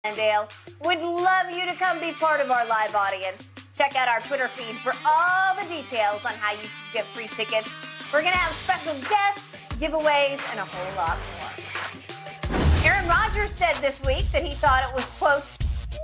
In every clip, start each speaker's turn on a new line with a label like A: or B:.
A: Dale. We'd love you to come be part of our live audience. Check out our Twitter feed for all the details on how you can get free tickets. We're going to have special guests, giveaways, and a whole lot more. Aaron Rodgers said this week that he thought it was, quote,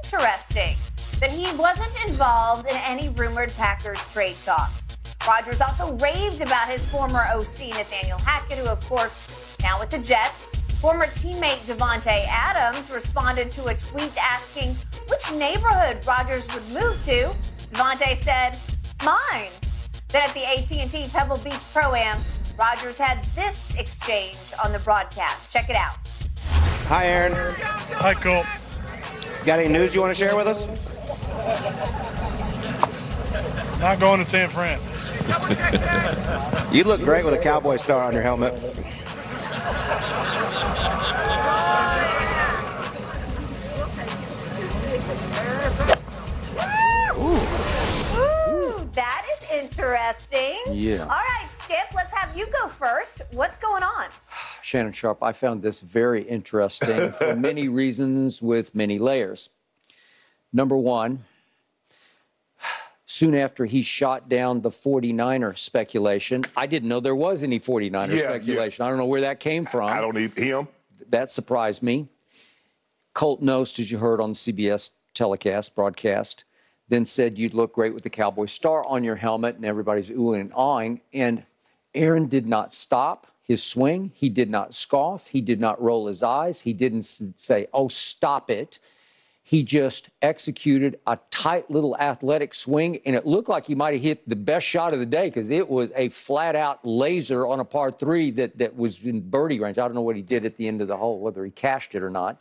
A: interesting that he wasn't involved in any rumored Packers trade talks. Rodgers also raved about his former OC, Nathaniel Hackett, who, of course, now with the Jets. Former teammate Davante Adams responded to a tweet asking which neighborhood Rodgers would move to. Davante said, mine. Then at the AT&T Pebble Beach Pro-Am, Rodgers had this exchange on the broadcast. Check it out.
B: Hi, Aaron.
C: Hi, Cole.
B: Got any news you want to share with us?
C: Not going to San Fran.
B: You look great with a cowboy star on your helmet.
A: Ooh, that is interesting.
D: Yeah.
A: All right, Skip, let's have you go first. What's going on?
D: Shannon Sharp, I found this very interesting for many reasons with many layers. Number one, soon after he shot down the 49er speculation, I didn't know there was any 49er speculation. I don't know where that came from.
E: I don't need him.
D: That surprised me. Colt Knost, as you heard on the CBS broadcast, then said you'd look great with the Cowboy star on your helmet, and everybody's oohing and awing. And Aaron did not stop his swing. He did not scoff. He did not roll his eyes. He didn't say, oh, stop it. He just executed a tight little athletic swing, and it looked like he might have hit the best shot of the day because it was a flat-out laser on a par 3 that was in birdie range. I don't know what he did at the end of the hole, whether he cashed it or not.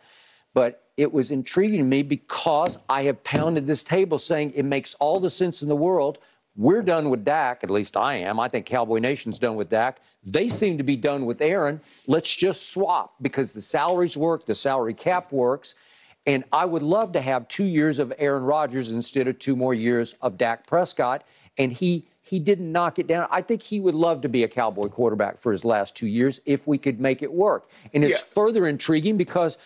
D: But it was intriguing to me because I have pounded this table saying it makes all the sense in the world. We're done with Dak, at least I am. I think Cowboy Nation's done with Dak. They seem to be done with Aaron. Let's just swap because the salaries work, the salary cap works. And I would love to have 2 years of Aaron Rodgers instead of 2 more years of Dak Prescott. And he didn't knock it down. I think he would love to be a Cowboy quarterback for his last 2 years if we could make it work. And it's further intriguing because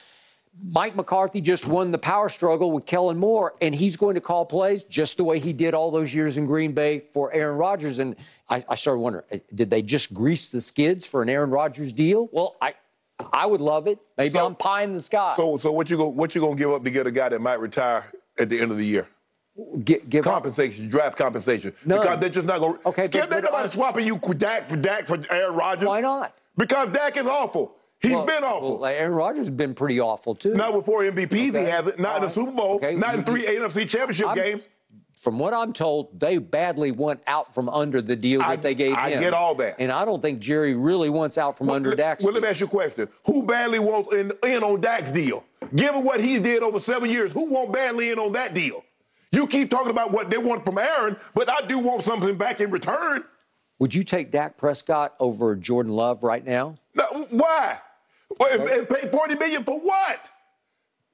D: Mike McCarthy just won the power struggle with Kellen Moore, and he's going to call plays just the way he did all those years in Green Bay for Aaron Rodgers. And I started wondering, did they just grease the skids for an Aaron Rodgers deal? Well, I would love it. Maybe I'm pie in the sky.
E: So what you gonna give up to get a guy that might retire at the end of the year?
D: Give
E: compensation,
D: up.
E: Draft compensation.
D: No.
E: Because they're just not going to.
D: Okay,
E: Skip, ain't nobody swapping you Dak for Aaron Rodgers.
D: Why not?
E: Because Dak is awful. He's been awful.
D: Well, Aaron Rodgers has been pretty awful, too.
E: Not with 4 MVPs, he hasn't. Not in the Super Bowl. Not in 3 NFC championship games.
D: From what I'm told, they badly want out from under the deal that they gave him.
E: I get all that.
D: And I don't think Jerry really wants out from under Dak's
E: Well, let me ask you a question. Who badly wants in on Dak's deal? Given what he did over 7 years, who wants badly in on that deal? You keep talking about what they want from Aaron, but I do want something back in return.
D: Would you take Dak Prescott over Jordan Love right now?
E: No, why? And pay $40 million for what?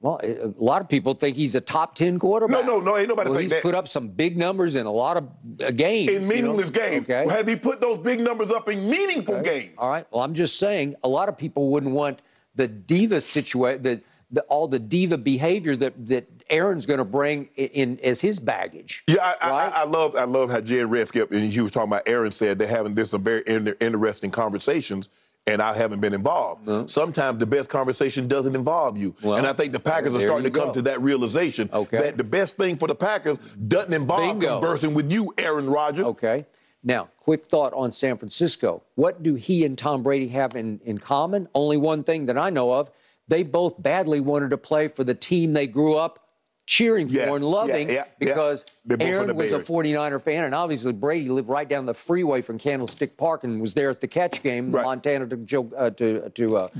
D: Well, a lot of people think he's a top 10 quarterback.
E: No, ain't nobody think that.
D: He's put up some big numbers in a lot of games.
E: In meaningless games.
D: Okay.
E: Well, has he put those big numbers up in meaningful games?
D: All right. Well, I'm just saying a lot of people wouldn't want the diva situation, all the diva behavior that Aaron's going to bring in as his baggage.
E: Yeah,
D: right?
E: I love how Jed Redskip, and he was talking about Aaron said they're having some very interesting conversations, and I haven't been involved.
D: No.
E: Sometimes the best conversation doesn't involve you.
D: Well,
E: and I think the Packers are starting to come to that realization that the best thing for the Packers doesn't involve conversing with you, Aaron Rodgers.
D: Okay. Now, quick thought on San Francisco. What do he and Tom Brady have in common? Only one thing that I know of. They both badly wanted to play for the team they grew up cheering for and loving because Aaron was a 49er fan, and obviously Brady lived right down the freeway from Candlestick Park and was there at the catch game, Montana to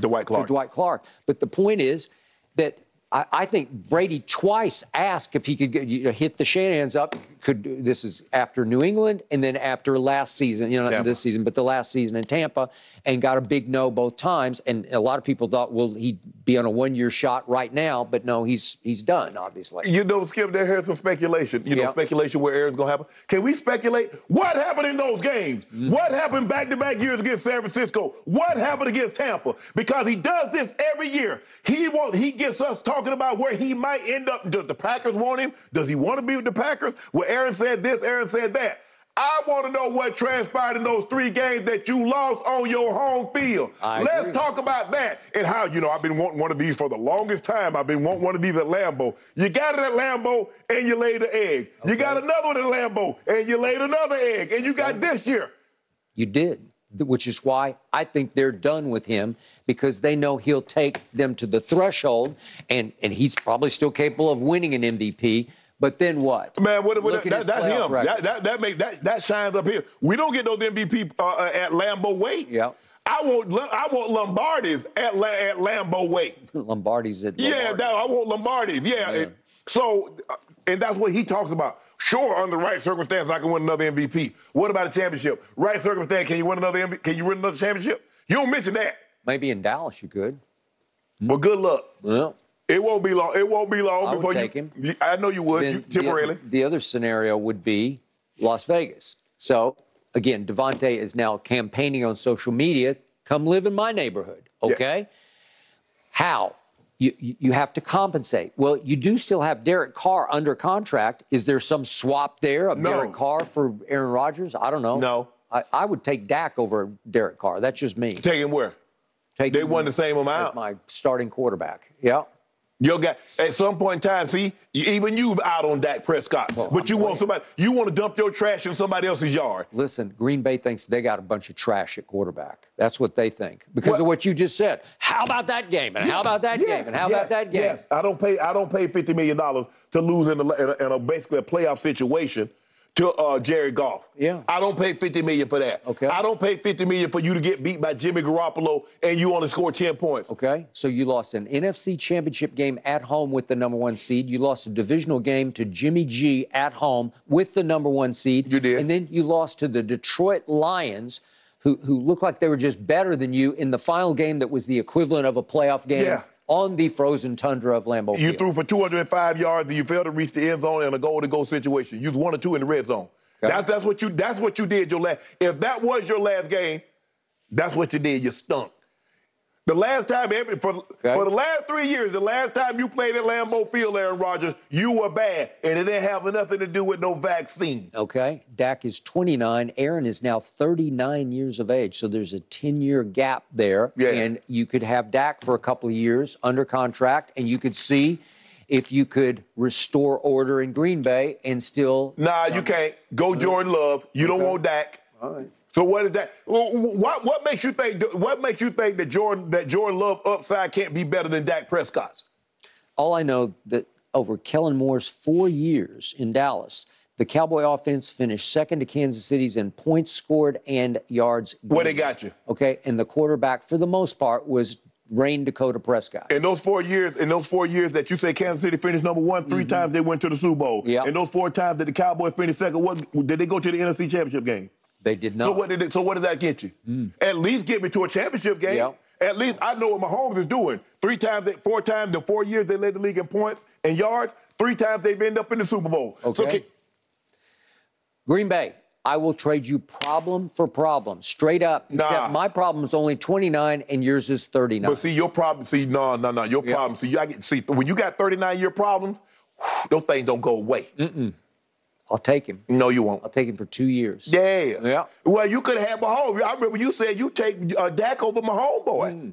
D: Dwight Clark. But the point is that I think Brady twice asked if he could hit the Shanahan's up, this is after New England and then after last season, not
E: Tampa.
D: this season, but the last season in Tampa, and got a big no both times. And a lot of people thought, well, he'd be on a one-year shot right now, but no, he's done, obviously.
E: Skip, there's some speculation. Speculation where Aaron's going to happen. Can we speculate? What happened in those games? Mm-hmm. What happened back-to-back years against San Francisco? What happened against Tampa? Because he does this every year. He gets us talking about where he might end up. Does the Packers want him? Does he want to be with the Packers? Well, Aaron said this, Aaron said that. I want to know what transpired in those 3 games that you lost on your home field. Let's talk about that and how, I've been wanting one of these for the longest time. I've been wanting one of these at Lambeau. You got it at Lambeau and you laid the egg. Okay. You got another one at Lambeau and you laid another egg. And you got this year. You
D: did, which is why I think they're done with him, because they know he'll take them to the threshold, and he's probably still capable of winning an MVP. But then what?
E: Man, that's him. That shines up here. We don't get those MVP at Lambeau Way.
D: Yeah.
E: I want Lombardi's at Lambeau Way.
D: Lombardi's at
E: Lombardi. Yeah, I want Lombardi's. Yeah. And that's what he talks about. Sure, under the right circumstances, I can win another MVP. What about a championship? Right circumstance, can you win another MVP? Can you win another championship? You don't mention that.
D: Maybe in Dallas you could.
E: Well, good luck.
D: Well.
E: It won't be long. It won't be long
D: I
E: before
D: would take him.
E: I know you would, temporarily.
D: The other scenario would be Las Vegas. So, again, Devontae is now campaigning on social media, come live in my neighborhood, okay? Yeah. How? You have to compensate. Well, you do still have Derek Carr under contract. Is there some swap there of Derek Carr for Aaron Rodgers? I don't know.
E: No.
D: I would take Dak over Derek Carr. That's just me.
E: Take him where? They won the same amount.
D: As my starting quarterback. Yeah.
E: Your guy, at some point in time, see, even you out on Dak Prescott, but you want to dump your trash in somebody else's yard.
D: Listen, Green Bay thinks they got a bunch of trash at quarterback. That's what they think because of what you just said. How about that game? And how about that game? And how about that game?
E: Yes, I don't pay $50 million to lose in a basically a playoff situation to Jared Goff.
D: Yeah.
E: I don't pay $50 million for that.
D: Okay.
E: I don't pay $50 million for you to get beat by Jimmy Garoppolo and you only score 10 points.
D: Okay. So you lost an NFC championship game at home with the number 1 seed. You lost a divisional game to Jimmy G at home with the number 1 seed.
E: You did.
D: And then you lost to the Detroit Lions, who looked like they were just better than you in the final game that was the equivalent of a playoff game. Yeah. On the frozen tundra of Lambeau Field.
E: You threw for 205 yards and you failed to reach the end zone in a goal-to-goal situation. You was 1 or 2 in the red zone. Okay. That's what you did your last. If that was your last game, that's what you did. You stunk. The last time, for the last 3 years, the last time you played at Lambeau Field, Aaron Rodgers, you were bad, and it didn't have nothing to do with no vaccine.
D: Okay. Dak is 29. Aaron is now 39 years of age, so there's a 10-year gap there.
E: Yeah.
D: And you could have Dak for a couple of years under contract, and you could see if you could restore order in Green Bay and still...
E: Nah, you can't. Go Jordan Love. You don't want Dak.
D: All right.
E: So what is that? What makes you think? What makes you think that Jordan Love upside can't be better than Dak Prescott's?
D: All I know that over Kellen Moore's 4 years in Dallas, the Cowboy offense finished second to Kansas City's in points scored and yards gained.
E: Where they got you?
D: Okay, and the quarterback for the most part was Rain Dakota Prescott.
E: In those 4 years, that you say Kansas City finished number 1, 3 times they went to the Super Bowl.
D: Yep.
E: In those 4 times that the Cowboys finished second, did they go to the NFC Championship game?
D: They did not.
E: So what does that get you? At least get me to a championship game.
D: Yep.
E: At least I know what Mahomes is doing. 4 times in 4 years they led the league in points and yards. 3 times they've ended up in the Super Bowl.
D: Okay. Green Bay, I will trade you problem for problem, straight up. Except my problem is only 29 and yours is 39.
E: But see, your problem. Your problem. See, when you got 39-year problems, those things don't go away.
D: I'll take him.
E: No, you won't.
D: I'll take him for 2 years.
E: Yeah. Well, you could have had Mahomes. I remember you said you take Dak over Mahomes, boy.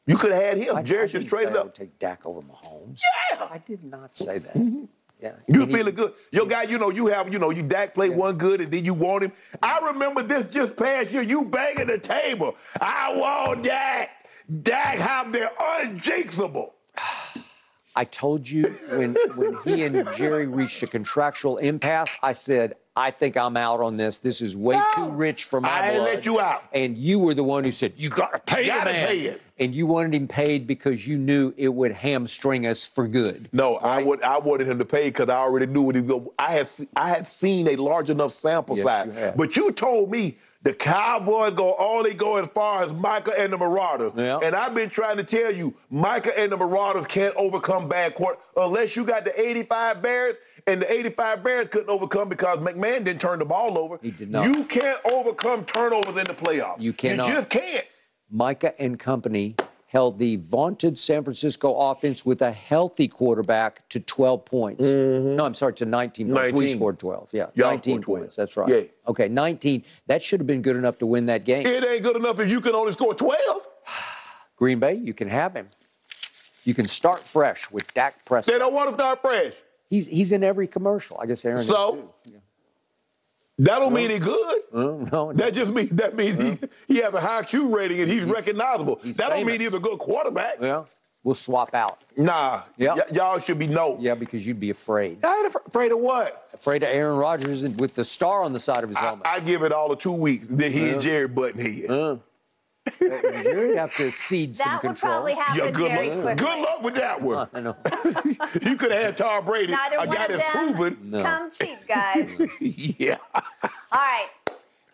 E: You could have had him. Jerry should have traded up.
D: I would take Dak over Mahomes.
E: Yeah.
D: I did not say that. Yeah.
E: You feeling good. Your guy, you Dak played one good and then you want him. I remember this just past year, you banging the table. I want Dak. Dak have their unjinxable.
D: I told you when he and Jerry reached a contractual impasse, I said, I think I'm out on this. This is way too rich for my blood.
E: I let you out.
D: And you were the one who said, you got to pay the man.
E: Pay it.
D: And you wanted him paid because you knew it would hamstring us for good.
E: No, right? I wanted him to pay because I already knew what he was going to. I had seen a large enough sample size. But you told me the Cowboys only go as far as Micah and the Marauders.
D: Yeah.
E: And I've been trying to tell you, Micah and the Marauders can't overcome bad court unless you got the 85 Bears, and the 85 Bears couldn't overcome because McMahon didn't turn the ball over.
D: He did not.
E: You can't overcome turnovers in the playoffs.
D: You cannot.
E: You just can't.
D: Micah and company held the vaunted San Francisco offense with a healthy quarterback to 12 points.
E: Mm-hmm.
D: No, I'm sorry, to 19 points. We scored 12. Yeah, 19 points. That's right.
E: Yeah.
D: Okay, 19. That should have been good enough to win that game.
E: It ain't good enough if you can only score 12.
D: Green Bay, you can have him. You can start fresh with Dak Prescott.
E: They don't want to start fresh.
D: He's in every commercial. I guess Aaron is too. Yeah.
E: That don't mean he's good.
D: No.
E: That just means he has a high Q rating and he's recognizable.
D: He's
E: that don't
D: famous.
E: mean he's a good quarterback.
D: Yeah. We'll swap out.
E: Nah.
D: Yeah.
E: Y'all should be no.
D: Yeah, because you'd be afraid.
E: I ain't afraid of what?
D: Afraid of Aaron Rodgers with the star on the side of his helmet.
E: I give it all of 2 weeks. Then he and Jerry button head.
D: Jerry have to cede some
A: That would
D: control.
A: probably happen very quickly.
E: Good luck with that one.
D: I know.
E: You could have had Tom Brady,
A: Neither
E: a
A: one
E: guy
A: of
E: that's
A: them
E: proven.
A: come cheap, guys.
E: Yeah.
A: All right.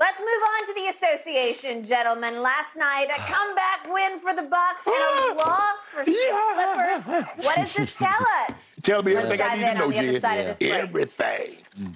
A: Let's move on to the association, gentlemen. Last night, a comeback win for the Bucks and a loss for the Clippers. What does this tell us?
E: Tell me
A: Let's
E: everything I
A: dive
E: need to
A: in
E: know,
A: on the other
E: Jen.
A: side of this break.
E: Everything.